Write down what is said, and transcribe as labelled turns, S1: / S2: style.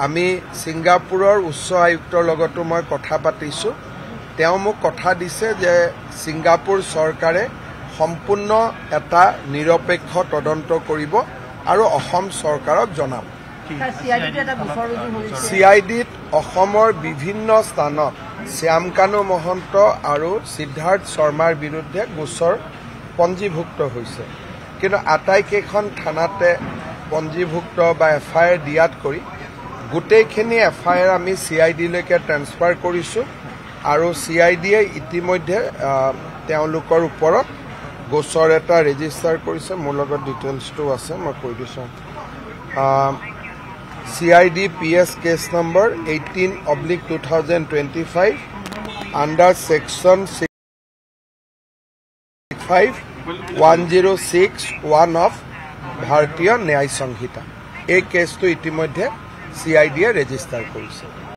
S1: আমি ছিংগাপুৰৰ উচ্চ আয়ুক্তৰ লগতো মই কথা পাতিছো তেওঁ মোক কথা দিছে যে ছিংগাপুৰ চৰকাৰে সম্পূৰ্ণ এটা নিৰপেক্ষ তদন্ত কৰিব আৰু অসম চৰকাৰক জনাব CIDত অসমৰ বিভিন্ন স্থানত শ্যামকানু মহন্ত আৰু সিদ্ধাৰ্থ শৰ্মাৰ বিৰুদ্ধে গোচৰ পঞ্জীভুক্ত হৈছে কিন্তু আটাইকেইখন থানাতে পঞ্জীভুক্ত বা FIR দিয়াত কৰি গোটেইখিনি FIR আমি CID লৈকে ট্ৰান্সফাৰ কৰিছো আৰু CIDয়ে ইতিমধ্যে তেওঁলোকৰ ওপৰত গোচৰ এটা ৰেজিষ্টাৰ কৰিছে মোৰ লগত ডিটেইলছটো আছে মই কৈ দিছো CID PS case number 18/2025 under section 65106(1) of Bharatiya Nyay Sanhita এই কেছটো ইতিমধ্যে CIDয়ে ৰেজিষ্টাৰ কৰিছে